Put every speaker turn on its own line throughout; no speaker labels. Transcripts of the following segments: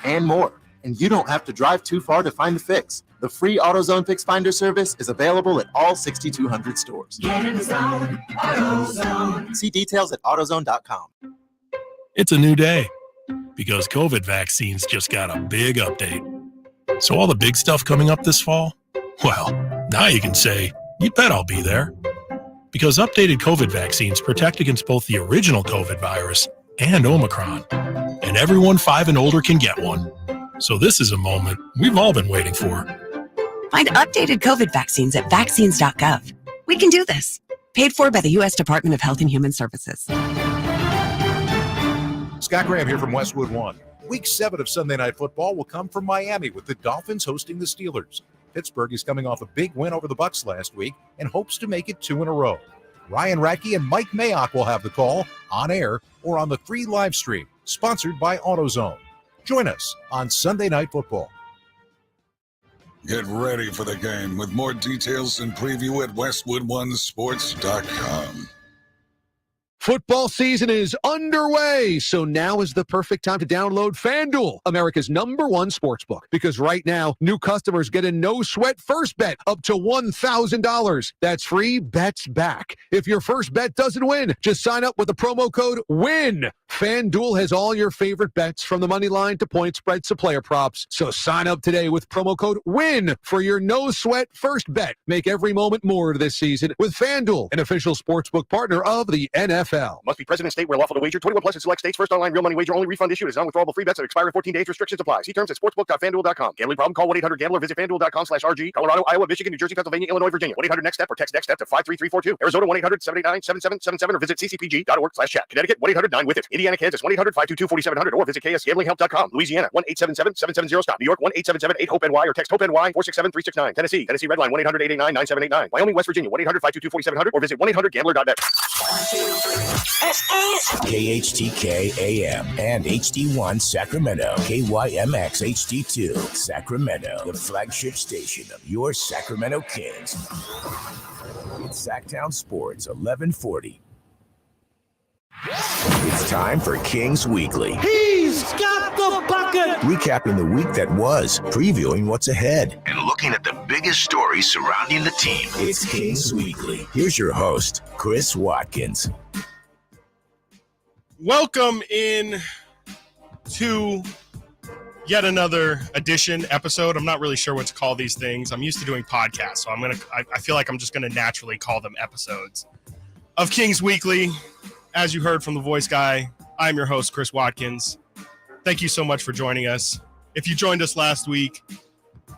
and more. And you don't have to drive too far to find the fix. The free AutoZone Fix Finder service is available at all 6,200 stores.
Get in the zone, AutoZone.
See details at AutoZone.com.
It's a new day because COVID vaccines just got a big update. So all the big stuff coming up this fall? Well, now you can say, you bet I'll be there. Because updated COVID vaccines protect against both the original COVID virus and Omicron. And everyone 5 and older can get one. So this is a moment we've all been waiting for.
Find updated COVID vaccines at vaccines.gov. We can do this. Paid for by the U.S. Department of Health and Human Services.
Scott Graham here from Westwood One. Week 7 of Sunday Night Football will come from Miami with the Dolphins hosting the Steelers. Pittsburgh is coming off a big win over the Bucs last week and hopes to make it 2 in a row. Ryan Radke and Mike Mayock will have the call on air or on the free live stream, sponsored by AutoZone. Join us on Sunday Night Football.
Get ready for the game with more details and preview at WestwoodOneSports.com.
Football season is underway, so now is the perfect time to download FanDuel, America's #1 sportsbook. Because right now, new customers get a no-sweat first bet up to $1,000. That's free bets back. If your first bet doesn't win, just sign up with the promo code WIN. FanDuel has all your favorite bets from the money line to point spreads to player props. So sign up today with promo code WIN for your no-sweat first bet. Make every moment more this season with FanDuel, an official sportsbook partner of the NFL.
Must be present in state where lawful to wager. 21 plus in select states. First online real money wager only. Refund issued as non-withdrawable free bets that expire in 14 days. Restrictions apply. See terms at sportsbook.fanduel.com. Gambling problem? Call 1-800-GAMBLER. Visit fanduel.com/RG. Colorado, Iowa, Michigan, New Jersey, Pennsylvania, Illinois, Virginia. 1-800-NEXT-STEP or text NEXT-STEP to 53342. Arizona 1-800-789-7777 or visit ccpg.org/chat. Connecticut 1-800-9-WITH-IT. Indiana, Kansas 1-800-522-4700 or visit ksgamblinghelp.com. Louisiana 1-877-770-STOP. New York 1-877-8-HOPE-NY or text HOPE-NY 467-369. Tennessee Redline 1-800-889-9789. Wyoming, West Virginia 1-800-522-4700 or visit 1-800-GAMBLER.net.
KHTK AM and HD1 Sacramento, KYMX HD2 Sacramento, the flagship station of your Sacramento Kings. It's Sacktown Sports 1140. It's time for Kings Weekly.
He's got the bucket!
Recapping the week that was, previewing what's ahead, and looking at the biggest stories surrounding the team. It's Kings Weekly. Here's your host, Chris Watkins.
Welcome in to yet another episode. I'm not really sure what to call these things. I'm used to doing podcasts, so I feel like I'm just gonna naturally call them episodes of Kings Weekly. As you heard from the voice guy, I'm your host, Chris Watkins. Thank you so much for joining us. If you joined us last week,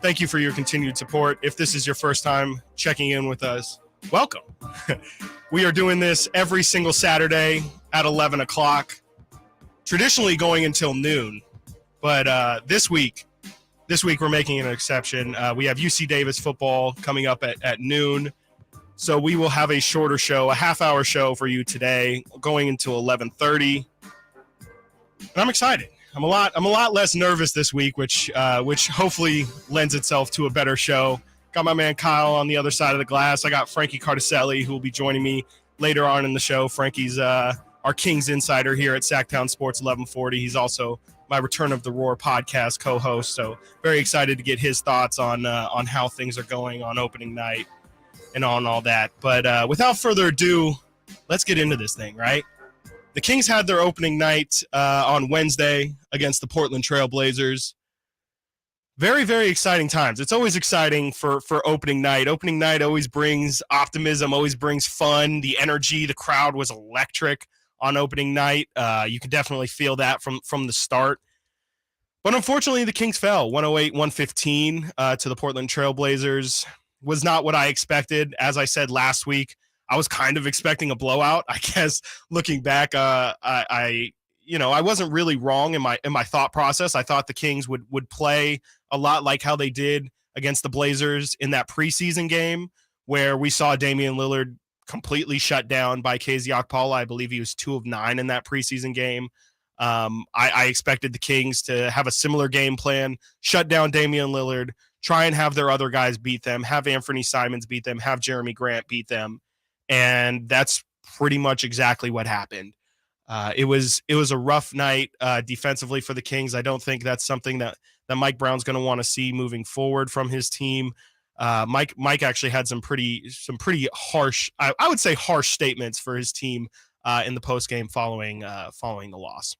thank you for your continued support. If this is your first time checking in with us, welcome. We are doing this every single Saturday at 11 o'clock, traditionally going until noon. But this week we're making an exception. We have UC Davis football coming up at noon. So we will have a shorter show, a half-hour show for you today, going until 11:30. And I'm excited. I'm a lot less nervous this week, which hopefully lends itself to a better show. Got my man Kyle on the other side of the glass. I got Frankie Cardicelli, who will be joining me later on in the show. Frankie's our Kings insider here at Sacktown Sports 1140. He's also my Return of the Roar podcast co-host. So very excited to get his thoughts on how things are going on opening night and on all that. But without further ado, let's get into this thing, right? The Kings had their opening night on Wednesday against the Portland Trailblazers. Very, very exciting times. It's always exciting for opening night. Opening night always brings optimism, always brings fun. The energy, the crowd was electric on opening night. You can definitely feel that from the start. But unfortunately, the Kings fell 108-115 to the Portland Trailblazers. Was not what I expected. As I said last week, I was kind of expecting a blowout. I guess looking back, I wasn't really wrong in my thought process. I thought the Kings would play a lot like how they did against the Blazers in that preseason game where we saw Damian Lillard completely shut down by KZ Okpala. I believe he was 2 of 9 in that preseason game. I expected the Kings to have a similar game plan, shut down Damian Lillard, try and have their other guys beat them, have Anthony Simons beat them, have Jeremy Grant beat them. And that's pretty much exactly what happened. It was a rough night defensively for the Kings. I don't think that's something that Mike Brown's going to want to see moving forward from his team. Mike actually had some pretty harsh, I would say harsh statements for his team in the post game following the loss.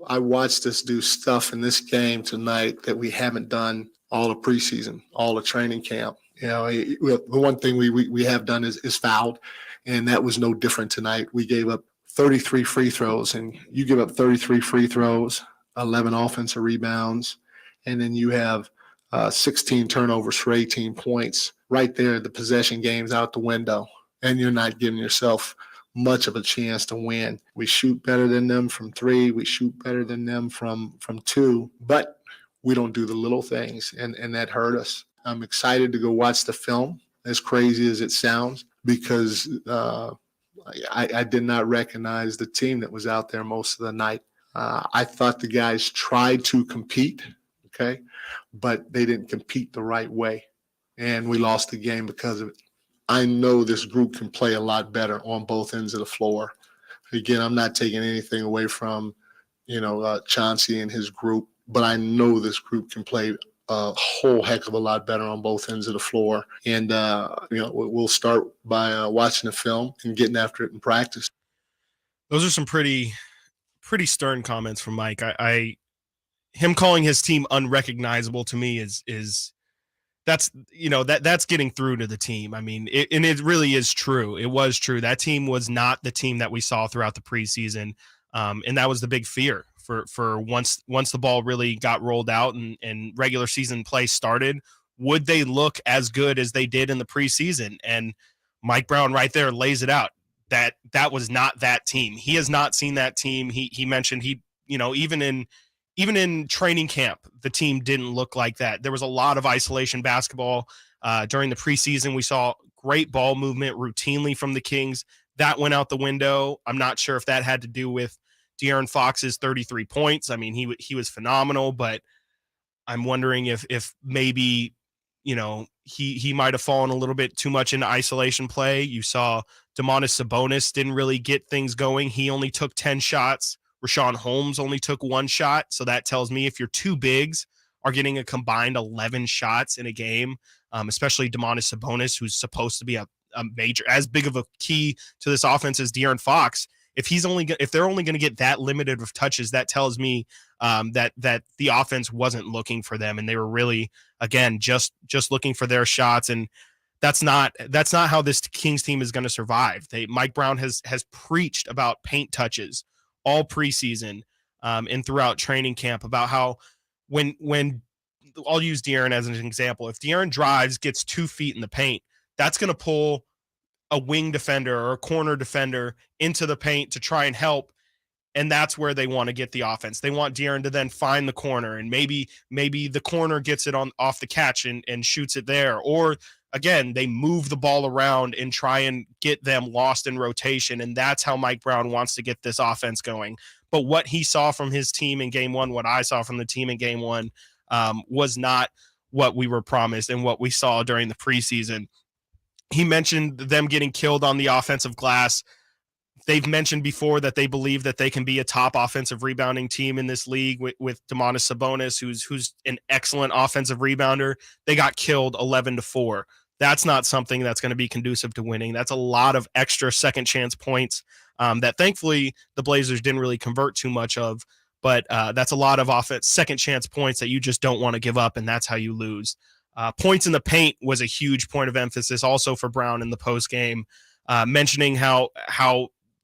I watched us do stuff in this game tonight that we haven't done all of preseason, all of training camp. You know, the one thing we have done is fouled, and that was no different tonight. We gave up 33 free throws, and you give up 33 free throws, 11 offensive rebounds, and then you have 16 turnovers for 18 points. Right there, the possession game's out the window, and you're not giving yourself much of a chance to win. We shoot better than them from three. We shoot better than them from two, but we don't do the little things, and that hurt us. I'm excited to go watch the film, as crazy as it sounds, because I did not recognize the team that was out there most of the night. I thought the guys tried to compete, okay, but they didn't compete the right way, and we lost the game because of it. I know this group can play a lot better on both ends of the floor. Again, I'm not taking anything away from, Chauncey and his group, but I know this group can play a whole heck of a lot better on both ends of the floor. And, we'll start by watching the film and getting after it in practice.
Those are some pretty stern comments from Mike. Him calling his team unrecognizable to me is that's getting through to the team. I mean, it really is true. It was true. That team was not the team that we saw throughout the preseason. And that was the big fear for once the ball really got rolled out and regular season play started, would they look as good as they did in the preseason? And Mike Brown right there lays it out. That was not that team. He has not seen that team. He mentioned even in training camp, the team didn't look like that. There was a lot of isolation basketball during the preseason. We saw great ball movement routinely from the Kings. That went out the window. I'm not sure if that had to do with De'Aaron Fox's 33 points. I mean, he was phenomenal, but I'm wondering if maybe, he might have fallen a little bit too much into isolation play. You saw Domantas Sabonis didn't really get things going. He only took 10 shots. Rashawn Holmes only took 1 shot. So that tells me if your two bigs are getting a combined 11 shots in a game, especially Domantas Sabonis, who's supposed to be a major, as big of a key to this offense as De'Aaron Fox, if they're only going to get that limited of touches, that tells me that the offense wasn't looking for them, and they were really, again, just looking for their shots. And that's not how this Kings team is going to survive. Mike Brown has preached about paint touches all preseason and throughout training camp about how when I'll use De'Aaron as an example. If De'Aaron drives, gets 2 feet in the paint, that's going to pull a wing defender or a corner defender into the paint to try and help. And that's where they want to get the offense. They want De'Aaron to then find the corner, and maybe the corner gets it off the catch and shoots it there. Or again, they move the ball around and try and get them lost in rotation. And that's how Mike Brown wants to get this offense going. But what he saw from his team in game one, what I saw from the team in game one, was not what we were promised and what we saw during the preseason. He mentioned them getting killed on the offensive glass. They've mentioned before that they believe that they can be a top offensive rebounding team in this league with Domantas Sabonis, who's an excellent offensive rebounder. They got killed 11-4. That's not something that's going to be conducive to winning. That's a lot of extra second chance points that thankfully the Blazers didn't really convert too much of. But that's a lot of second chance points that you just don't want to give up, and that's how you lose. Points in the paint was a huge point of emphasis also for Brown in the post game, mentioning how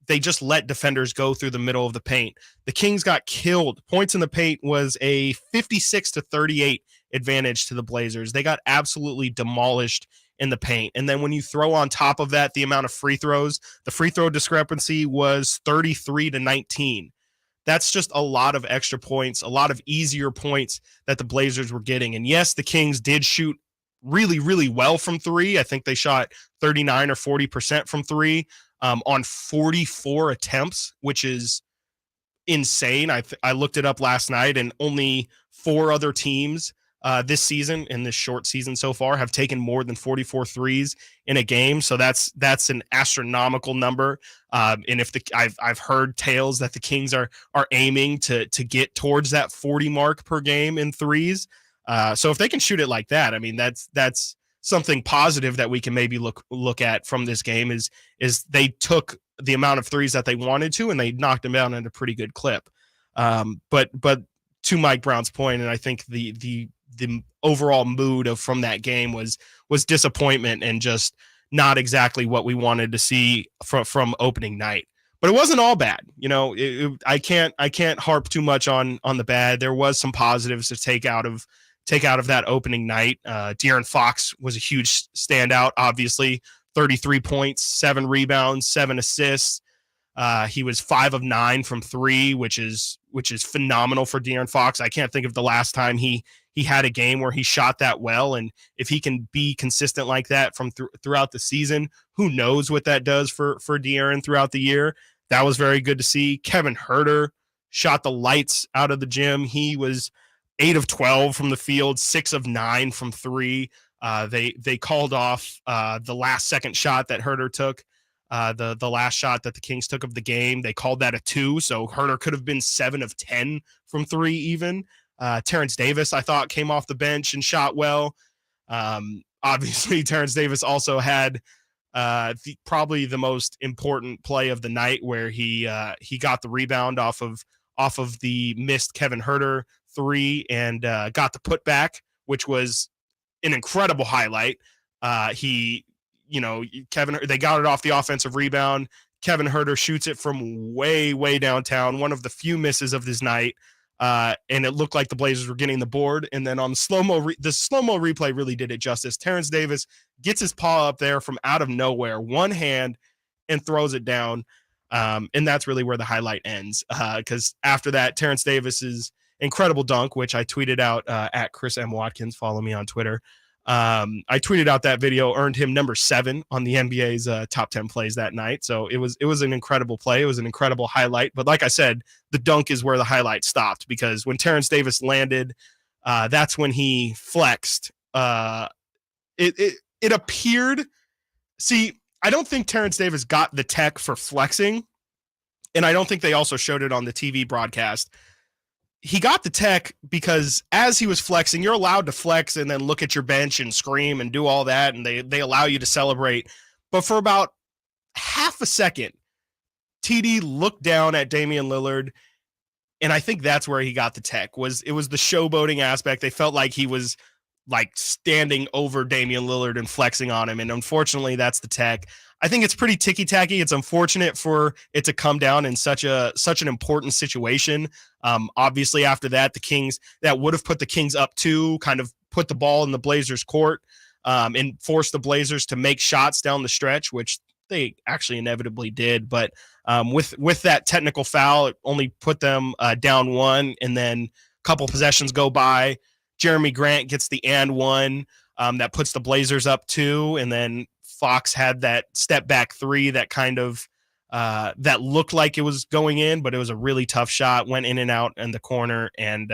they just let defenders go through the middle of the paint. The Kings got killed. Points in the paint was a 56-38 advantage to the Blazers. They got absolutely demolished in the paint. And then when you throw on top of that the amount of free throws, the free throw discrepancy was 33-19. That's just a lot of extra points, a lot of easier points that the Blazers were getting. And yes, the Kings did shoot really, really well from three. I think they shot 39 or 40% from three on 44 attempts, which is insane. I looked it up last night, and only 4 other teams this season, in this short season so far, have taken more than 44 threes in a game. So that's an astronomical number. And if I've heard tales that the Kings are aiming to get towards that 40 mark per game in threes. So if they can shoot it like that, I mean, that's something positive that we can maybe look at from this game is they took the amount of threes that they wanted to, and they knocked them down at a pretty good clip. But to Mike Brown's point, and I think the overall mood from that game was disappointment and just not exactly what we wanted to see from opening night. But it wasn't all bad. I can't harp too much on the bad. There was some positives to take out of that opening night. De'Aaron Fox was a huge standout, obviously. 33 points, 7 rebounds, 7 assists. He was 5 of 9 from 3, which is phenomenal for De'Aaron Fox. I can't think of the last time he had a game where he shot that well. And if he can be consistent like that from throughout the season, who knows what that does for De'Aaron throughout the year. That was very good to see. Kevin Huerter shot the lights out of the gym. He was 8 of 12 from the field, 6 of 9 from 3. They called off the last second shot that Huerter took. The last shot that the Kings took of the game, they called that a 2. So Huerter could have been 7 of 10 from 3 even. Terrence Davis, I thought, came off the bench and shot well. Obviously, Terrence Davis also had probably the most important play of the night, where he got the rebound off of the missed Kevin Huerter 3 and got the putback, which was an incredible highlight. They got it off the offensive rebound. Kevin Huerter shoots it from way, way downtown, one of the few misses of this night. And it looked like the Blazers were getting the board. And then on the slow-mo replay really did it justice. Terrence Davis gets his paw up there from out of nowhere, one hand, and throws it down. And that's really where the highlight ends. Because after that, Terrence Davis's incredible dunk, which I tweeted out at Chris M. Watkins, follow me on Twitter. I tweeted out that video, earned him number 7 on the NBA's top 10 plays that night. So it was an incredible play. It was an incredible highlight. But like I said, the dunk is where the highlight stopped, because when Terrence Davis landed, that's when he flexed. It appeared. See, I don't think Terrence Davis got the tech for flexing, and I don't think they also showed it on the TV broadcast. He got the tech because as he was flexing, you're allowed to flex and then look at your bench and scream and do all that, and they allow you to celebrate. But for about half a second, TD looked down at Damian Lillard, and I think that's where he got the tech. It was the showboating aspect. They felt like he was like standing over Damian Lillard and flexing on him, and unfortunately, that's the tech. I think it's pretty ticky-tacky. It's unfortunate for it to come down in such an important situation. Obviously, after that, the Kings, that would have put the Kings up 2, kind of put the ball in the Blazers' court, and forced the Blazers to make shots down the stretch, which they actually inevitably did. But with that technical foul, it only put them down 1, and then a couple possessions go by. Jeremy Grant gets the and 1 that puts the Blazers up 2, and then Fox had that step back 3 that kind of that looked like it was going in, but it was a really tough shot, went in and out in the corner, and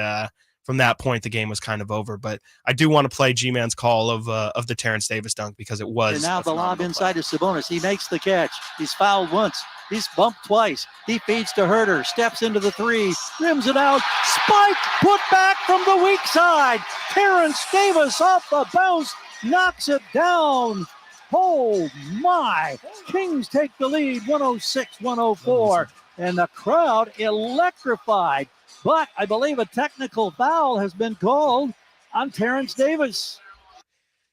from that point the game was kind of over. But I do want to play G-Man's call of the Terrence Davis dunk, because it was.
And now the lob inside to Sabonis. He makes the catch. He's fouled once. He's bumped twice. He feeds to Huerter, steps into the 3, rims it out. Spike put back from the weak side. Terrence Davis off the bounce, knocks it down. Oh my, Kings take the lead 106-104, and the crowd electrified. But I believe a technical foul has been called on Terrence Davis.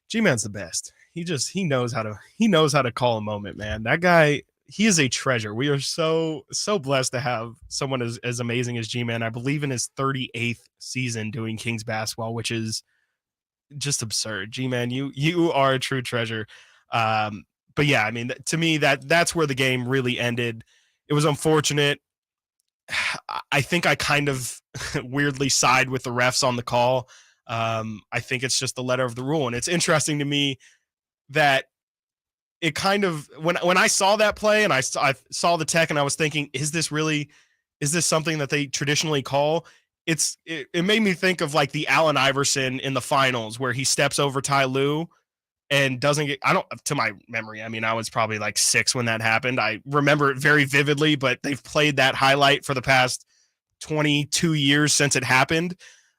G-Man's the best. He knows how to call a moment, man. That guy, he is a treasure. We are so blessed to have someone as amazing as G-Man. I believe in his 38th season doing Kings basketball, which is just absurd. G-Man, you are a true treasure. But yeah, I mean, to me, that's where the game really ended. It was unfortunate. I think I kind of weirdly side with the refs on the call. I think it's just the letter of the rule. And it's interesting to me that it kind of, when I saw that play and I saw the tech, and I was thinking, is this something that they traditionally call? it made me think of like the Allen Iverson in the finals where he steps over Ty Lue and doesn't get, to my memory, I mean, I was probably like 6 when that happened. I remember it very vividly, but they've played that highlight for the past 22 years since it happened.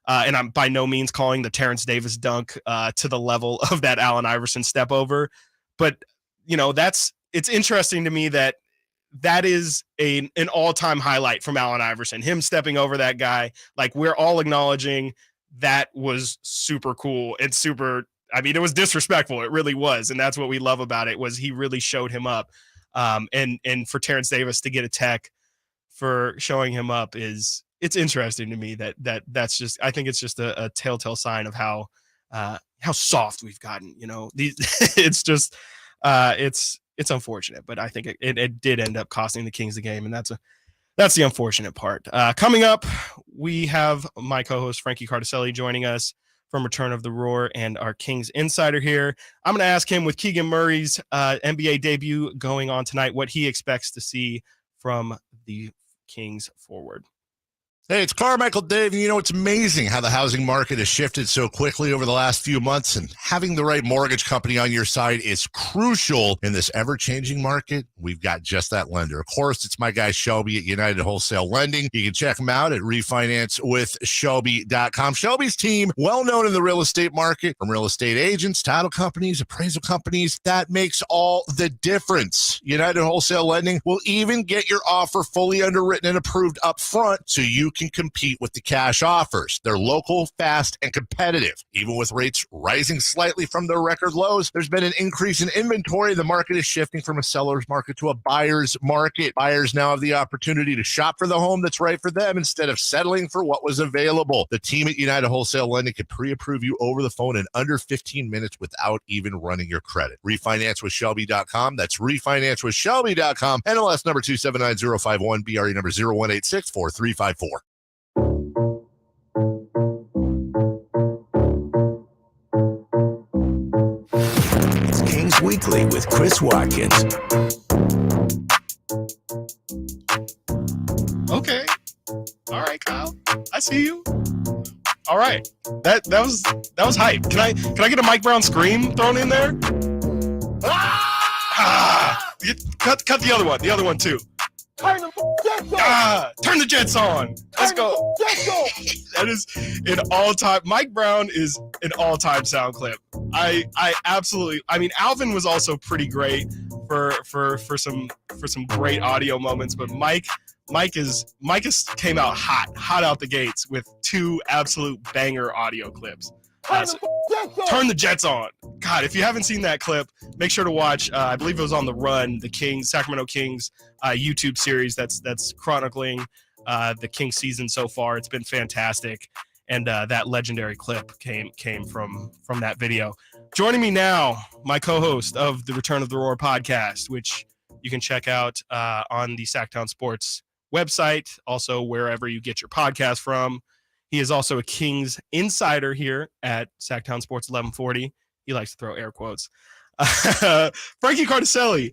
And I'm by no means calling the Terrence Davis dunk to the level of that Allen Iverson step over. But, it's interesting to me that is an all-time highlight from Allen Iverson, him stepping over that guy. Like, we're all acknowledging that was super cool and super, I mean, it was disrespectful. It really was. And that's what we love about it, was he really showed him up. And for Terrence Davis to get a tech for showing him up it's interesting to me that's just, I think it's just a telltale sign of how soft we've gotten, it's just, it's unfortunate, but I think it did end up costing the Kings the game. And that's the unfortunate part. Coming up, we have my co-host Frankie Cardicelli joining us from Return of the Roar and our Kings insider here. I'm going to ask him, with Keegan Murray's NBA debut going on tonight, what he expects to see from the Kings forward.
Hey, it's Carmichael Dave, and it's amazing how the housing market has shifted so quickly over the last few months, and having the right mortgage company on your side is crucial in this ever-changing market. We've got just that lender. Of course, it's my guy Shelby at United Wholesale Lending. You can check him out at refinancewithshelby.com. Shelby's team, well known in the real estate market, from real estate agents, title companies, appraisal companies. That makes all the difference. United Wholesale Lending will even get your offer fully underwritten and approved up front, so you can compete with the cash offers. They're local, fast, and competitive. Even with rates rising slightly from their record lows, there's been an increase in inventory. The market is shifting from a seller's market to a buyer's market. Buyers now have the opportunity to shop for the home that's right for them instead of settling for what was available. The team at United Wholesale Lending can pre-approve you over the phone in under 15 minutes without even running your credit. Refinancewithshelby.com. That's refinancewithshelby.com. NLS number 279051, BRE number 01864354.
It's Kings Weekly with Chris Watkins.
Okay. All right, Kyle. I see you. All right. That was hype. Can I get a Mike Brown scream thrown in there? Cut the other one. The other one too. Turn the Jets on. Let's go. That is an all-time. Mike Brown is an all-time sound clip. I absolutely. I mean, Alvin was also pretty great for some great audio moments, but Mike came out hot out the gates with 2 absolute banger audio clips. Turn the Jets on. God, if you haven't seen that clip, make sure to watch. I believe it was on The Run, the Sacramento Kings YouTube series that's chronicling the Kings season so far. It's been fantastic, and that legendary clip came from that video. Joining me now, my co-host of the Return of the Roar podcast, which you can check out on the Sacktown Sports website, also wherever you get your podcast from. He is also a Kings insider here at Sacktown Sports 1140. He likes to throw air quotes. Frankie Cardicelli.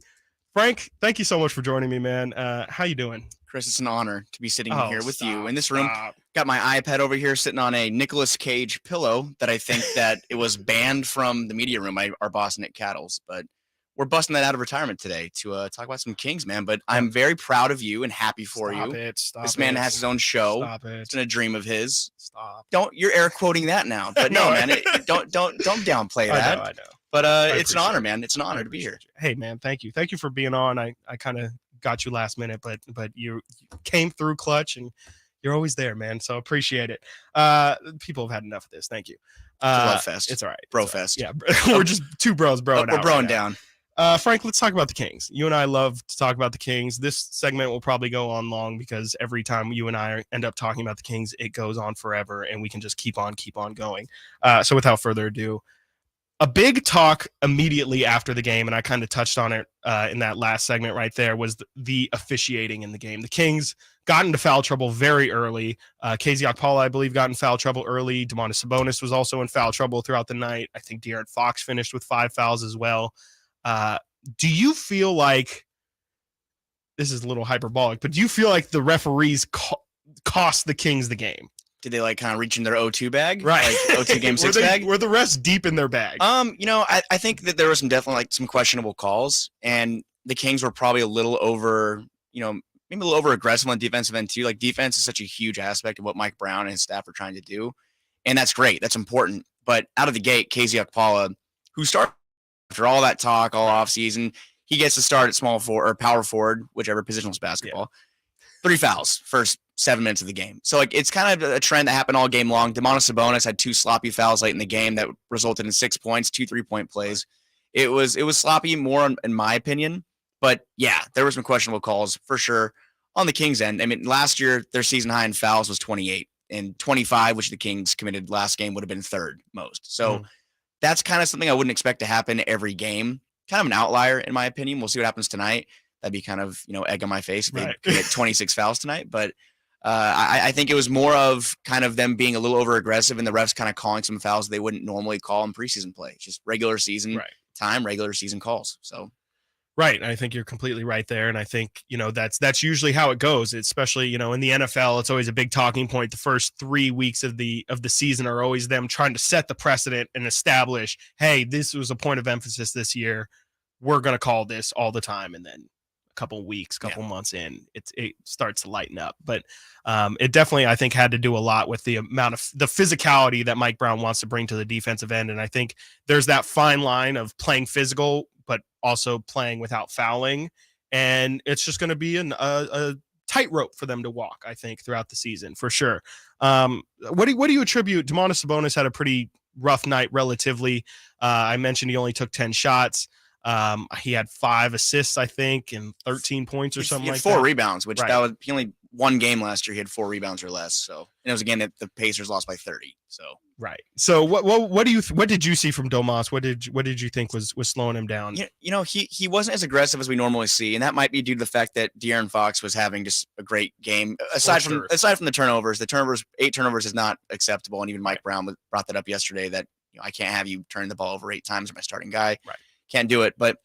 Frank, thank you so much for joining me, man. How you doing?
Chris, it's an honor to be sitting here with you in this room. Got my iPad over here sitting on a Nicolas Cage pillow that I think that it was banned from the media room, our boss, Nick Cattles. But we're busting that out of retirement today to talk about some Kings, man. But I'm very proud of you and happy for you. This man has his own show. It's been a dream of his. You're air quoting that now. But no, man, don't downplay that. I know. But it's an honor, man. It's an honor to be here.
Hey, man, thank you. Thank you for being on. I kind of got you last minute, but you came through clutch, and you're always there, man. So appreciate it. People have had enough of this. Thank you.
It's a love fest.
It's all right.
Bro fest.
Yeah, we're just 2 bros broing out.
We're broing down.
Frank, let's talk about the Kings. You and I love to talk about the Kings. This segment will probably go on long because every time you and I end up talking about the Kings, it goes on forever, and we can just keep on going. So without further ado, a big talk immediately after the game, and I kind of touched on it in that last segment right there, was the officiating in the game. The Kings got into foul trouble very early. KZ Okpala, I believe, got in foul trouble early. Domantas Sabonis was also in foul trouble throughout the night. I think De'Aaron Fox finished with 5 fouls as well. Do you feel like, this is a little hyperbolic, but do you feel like the referees cost the Kings the game?
Did they like kind of reach in their O2 bag?
Right.
Like O2 game 6 bag?
Were the refs deep in their bag?
I think that there was definitely like some questionable calls, and the Kings were probably a little over, maybe a little over aggressive on defensive end too. Like defense is such a huge aspect of what Mike Brown and his staff are trying to do. And that's great. That's important. But out of the gate, KZ Okpala, who started after all that talk all offseason, he gets to start at small forward or power forward, whichever positional is basketball. 3 fouls first 7 minutes of the game. So like it's kind of a trend that happened all game long. Domantas Sabonis had 2 sloppy fouls late in the game that resulted in 6 points, 2 3-point plays. It was sloppy more in my opinion. But yeah, there were some questionable calls for sure on the Kings end. I mean, last year their season high in fouls was 28, and 25, which the Kings committed last game, would have been third most. So that's kind of something I wouldn't expect to happen every game. Kind of an outlier in my opinion. We'll see what happens tonight. That'd be kind of, egg on my face if they commit 26 fouls tonight. But I think it was more of kind of them being a little over aggressive and the refs kind of calling some fouls they wouldn't normally call in preseason play. Just regular season time, regular season calls. So.
Right. I think you're completely right there. And I think, that's usually how it goes, especially, in the NFL. It's always a big talking point. The first 3 weeks of the season are always them trying to set the precedent and establish, hey, this was a point of emphasis this year. We're going to call this all the time. And then a couple weeks, months in, it starts to lighten up. But it definitely, I think, had to do a lot with the amount of the physicality that Mike Brown wants to bring to the defensive end. And I think there's that fine line of playing physical, but also playing without fouling. And it's just going to be a tightrope for them to walk, I think, throughout the season, for sure. What do you attribute? Domantas Sabonis had a pretty rough night relatively. I mentioned he only took 10 shots. He had 5 assists, I think, and 13 points or something like that.
4 rebounds, which that was he only one game last year. He had 4 rebounds or less. So, and it was a game that the Pacers lost by 30. So,
right. So what did you see from Domas? What did you think was slowing him down?
He wasn't as aggressive as we normally see, and that might be due to the fact that De'Aaron Fox was having just a great game. Aside from the turnovers, 8 turnovers is not acceptable, and even Mike Brown brought that up yesterday that I can't have you turn the ball over 8 times as my starting guy.
Right.
Can't do it. But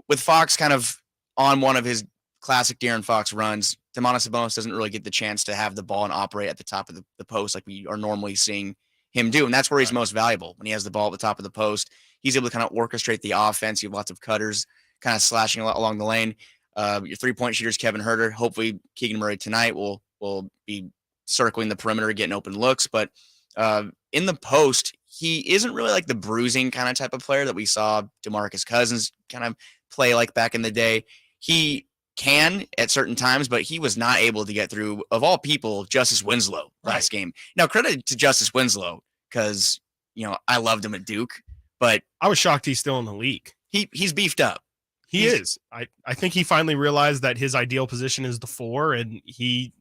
with Fox kind of on one of his classic De'Aaron Fox runs, Domantas Sabonis doesn't really get the chance to have the ball and operate at the top of the post like we are normally seeing him do. And that's where he's most valuable. When he has the ball at the top of the post, he's able to kind of orchestrate the offense. You have lots of cutters kind of slashing along the lane. Your 3-point shooters, Kevin Huerter. Hopefully Keegan Murray tonight will be circling the perimeter, getting open looks. But in the post, he isn't really like the bruising kind of type of player that we saw DeMarcus Cousins kind of play like back in the day. He can at certain times, but he was not able to get through, of all people, Justice Winslow last game. Now, credit to Justice Winslow because, I loved him at Duke, but
I was shocked he's still in the league.
He's beefed up.
He is. I think he finally realized that his ideal position is the 4, and he,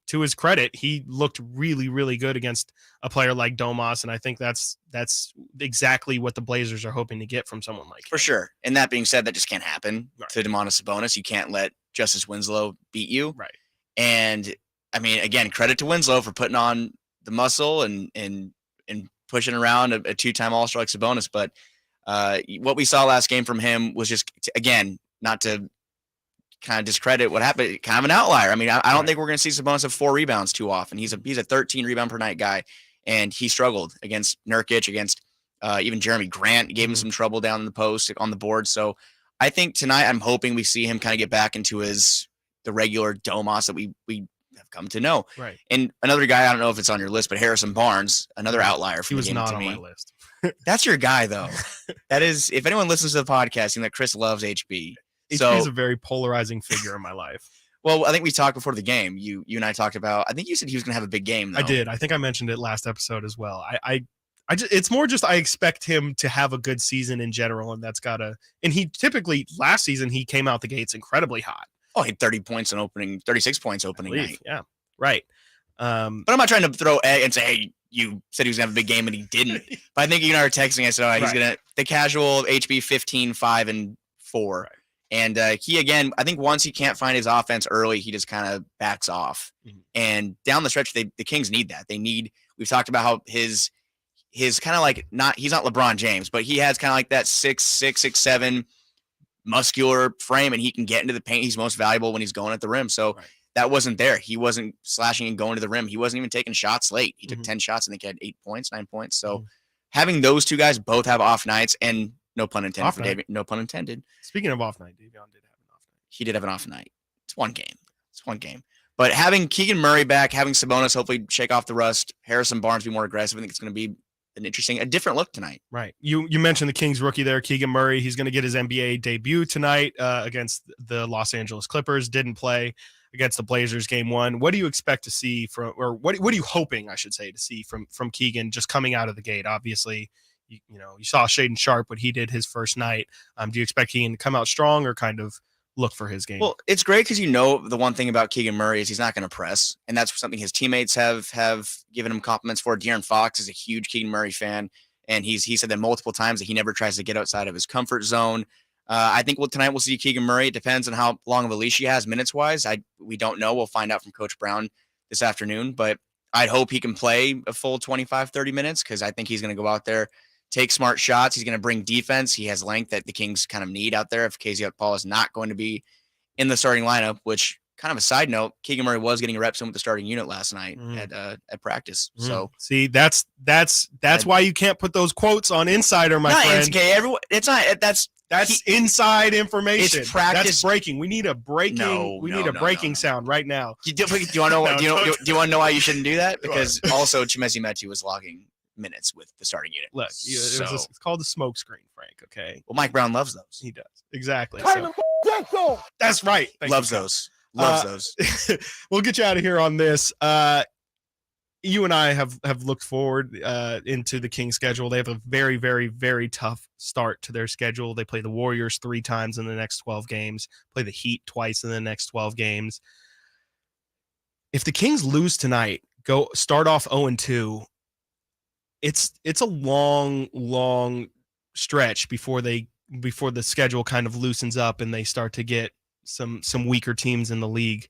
to his credit, he looked really, really good against a player like Domas, and I think that's exactly what the Blazers are hoping to get from someone like him.
For sure. And that being said, that just can't happen to Domantas Sabonis. You can't let Justice Winslow beat you.
Right.
And I mean, again, credit to Winslow for putting on the muscle and pushing around a 2-time All-Star like Sabonis. But what we saw last game from him was just, again, not to kind of discredit what happened, kind of an outlier. I mean, I don't think we're going to see Sabonis have 4 rebounds too often. He's a 13 rebound per night guy, and he struggled against Nurkic, against even Jeremy Grant, gave him some trouble down in the post on the board. So I think tonight I'm hoping we see him kind of get back into the regular Domas that we have come to know.
Right.
And another guy, I don't know if it's on your list, but Harrison Barnes, another outlier from the game to me.
He was not on my list.
That's your guy, though. That is, if anyone listens to the podcast, you know that Chris loves HB.
HB is a very polarizing figure in my life.
Well, I think we talked before the game. You and I talked about, I think you said he was going to have a big game, though.
I did. I think I mentioned it last episode as well. It's more just I expect him to have a good season in general, and and he typically, last season, he came out the gates incredibly hot.
Oh, he had 36 points opening night.
Yeah, right.
But I'm not trying to throw egg and say, hey, you said he was going to have a big game, and he didn't. But I think you and I were texting. I said, he's going to, the casual HB 15, 5, and 4. Right. And he, again, I think once he can't find his offense early, he just kind of backs off. Mm-hmm. And down the stretch, the Kings need that. We've talked about how his kind of like, he's not LeBron James, but he has kind of like that 6'6", 6'7" muscular frame, and he can get into the paint. He's most valuable when he's going at the rim. So that wasn't there. He wasn't slashing and going to the rim. He wasn't even taking shots late. He took 10 shots. I think he had 8 points, 9 points. So having those two guys both have off nights, and no pun intended for David. No pun intended.
Speaking of off night, Davion did have an off night.
He did have an off night. It's one game. But having Keegan Murray back, having Sabonis hopefully shake off the rust, Harrison Barnes be more aggressive, I think it's going to be a different look tonight.
Right. You mentioned the Kings rookie there, Keegan Murray. He's going to get his NBA debut tonight against the Los Angeles Clippers. Didn't play against the Blazers game 1. What do you expect to see what are you hoping, I should say, to see from Keegan just coming out of the gate? Obviously, you saw Shaedon Sharpe, what he did his first night. Do you expect Keegan to come out strong or kind of look for his game?
Well, it's great because the one thing about Keegan Murray is he's not going to press, and that's something his teammates have given him compliments for. De'Aaron Fox is a huge Keegan Murray fan, and he said that multiple times that he never tries to get outside of his comfort zone. I think tonight we'll see Keegan Murray. It depends on how long of a leash he has minutes-wise. We don't know. We'll find out from Coach Brown this afternoon, but I'd hope he can play a full 25, 30 minutes because I think he's going to go out there, take smart shots. He's going to bring defense. He has length that the Kings kind of need out there if KZ Okpala is not going to be in the starting lineup, which kind of a side note, Keegan Murray was getting reps in with the starting unit last night at practice. So
see, that's why you can't put those quotes on Insider, my friend. That's inside information.
It's practice.
That's breaking. We need a breaking sound right now.
Do you want to know? Do you want to know why you shouldn't do that? Because also Chimezie Metu was logging minutes with the starting unit.
Look, it's called the smoke screen, Frank. Okay.
Well, Mike Brown loves those.
He does exactly. So, that's right.
Loves those.
We'll get you out of here on this. You and I have looked forward into the Kings schedule. They have a very, very, very tough start to their schedule. They play the Warriors 3 times in the next 12 games, play the Heat twice in the next 12 games. If the Kings lose tonight, start off 0-2, it's a long stretch before the schedule kind of loosens up and they start to get some weaker teams in the league.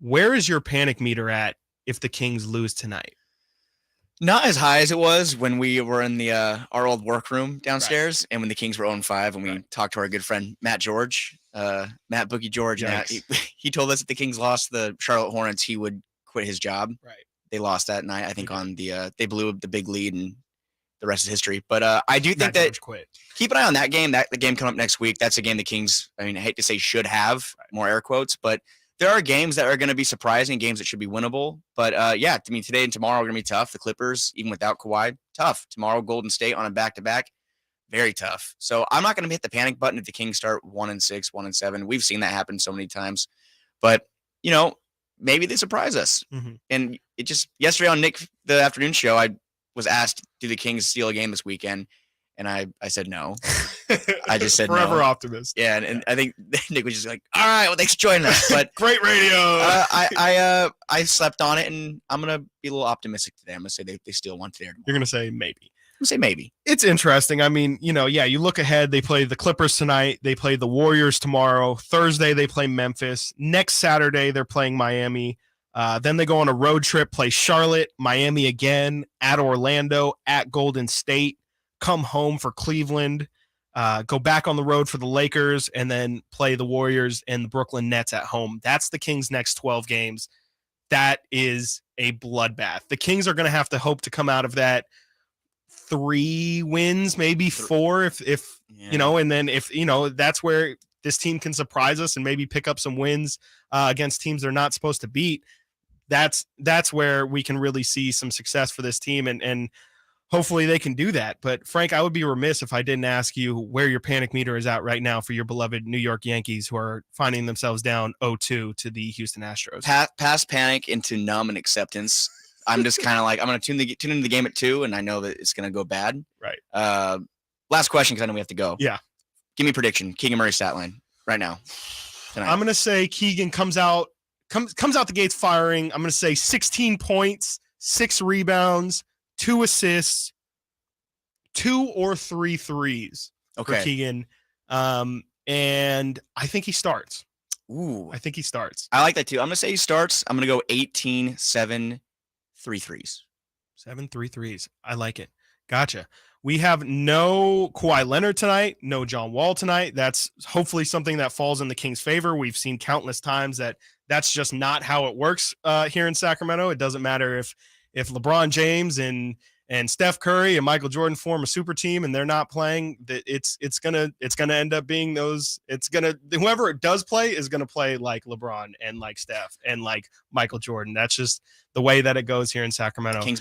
Where is your panic meter at if the Kings lose tonight?
Not as high as it was when we were in the our old workroom downstairs, and when the Kings were 0-5, and we talked to our good friend Matt George, Matt Bookie George. And he told us that the Kings lost the Charlotte Hornets, he would quit his job.
Right.
They lost that night, I think, on the they blew the big lead, and the rest is history. But I do think that keep an eye on that game. The game coming up next week. That's a game the Kings, I hate to say should have, more air quotes, but there are games that are going to be surprising, games that should be winnable. But today and tomorrow are going to be tough. The Clippers, even without Kawhi, tough. Tomorrow, Golden State on a back-to-back, very tough. So I'm not going to hit the panic button if the Kings start 1-6, 1-7. We've seen that happen so many times. But, maybe they surprise us. Mm-hmm. And it just, yesterday on the afternoon show, I was asked, do the Kings steal a game this weekend? And I said no. I just said
forever
no.
Optimist.
Yeah, and I think Nick was just like, all right, well, thanks for joining us. But
great radio.
I slept on it, and I'm gonna be a little optimistic today. I'm gonna say they steal one today.
You're gonna say maybe.
I'm gonna say maybe.
It's interesting. You look ahead. They play the Clippers tonight. They play the Warriors tomorrow. Thursday they play Memphis. Next Saturday they're playing Miami. Then they go on a road trip, play Charlotte, Miami again, at Orlando, at Golden State. Come home for Cleveland, go back on the road for the Lakers, and then play the Warriors and the Brooklyn Nets at home. That's the Kings' next 12 games. That is a bloodbath. The Kings are going to have to hope to come out of that 3 wins, maybe 4, and then if that's where this team can surprise us and maybe pick up some wins against teams they're not supposed to beat. That's where we can really see some success for this team, and hopefully they can do that. But Frank, I would be remiss if I didn't ask you where your panic meter is at right now for your beloved New York Yankees, who are finding themselves down 0-2 to the Houston Astros.
Past panic into numb and acceptance. I'm just kind of like, I'm going to tune into the game at 2, and I know that it's going to go bad.
Right.
Last question, because I know we have to go.
Yeah.
Give me a prediction. Keegan Murray stat line right now. Tonight.
I'm going to say Keegan comes out the gates firing. I'm going to say 16 points, 6 rebounds, 2 assists, 2 or 3 threes for Keegan. And I think he starts.
Ooh.
I think he starts.
I like that too. I'm going to say he starts. I'm going to go 18, 7, 3 threes.
7 3 threes. I like it. Gotcha. We have no Kawhi Leonard tonight, no John Wall tonight. That's hopefully something that falls in the Kings' favor. We've seen countless times that that's just not how it works here in Sacramento. It doesn't matter if LeBron James and Steph Curry and Michael Jordan form a super team and they're not playing, that it's gonna end up being those. Whoever does play is gonna play like LeBron and like Steph and like Michael Jordan. That's just the way that it goes here in Sacramento.
Kings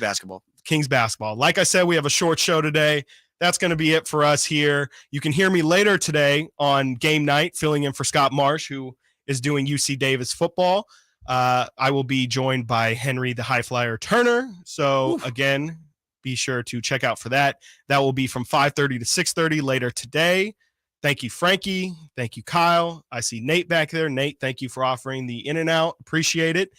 basketball.
Like I said, we have a short show today. That's going to be it for us here. You can hear me later today on game night, filling in for Scott Marsh, who is doing UC Davis football. I will be joined by Henry the High Flyer Turner. So again, be sure to check out for that. That will be from 5:30 to 6:30 later today. Thank you, Frankie. Thank you, Kyle. I see Nate back there. Nate, thank you for offering the in and out. Appreciate it.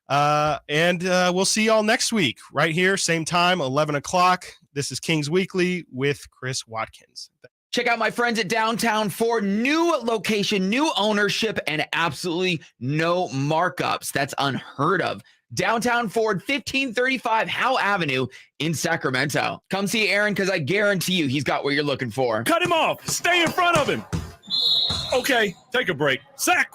And we'll see y'all next week right here, same time, 11 o'clock. This is Kings Weekly with Chris Watkins.
Check out my friends at Downtown Ford. New location, new ownership, and absolutely no markups. That's unheard of. Downtown Ford, 1535 Howe Avenue in Sacramento. Come see Aaron because I guarantee you he's got what you're looking for.
Cut him off. Stay in front of him. Okay, take a break. Sack.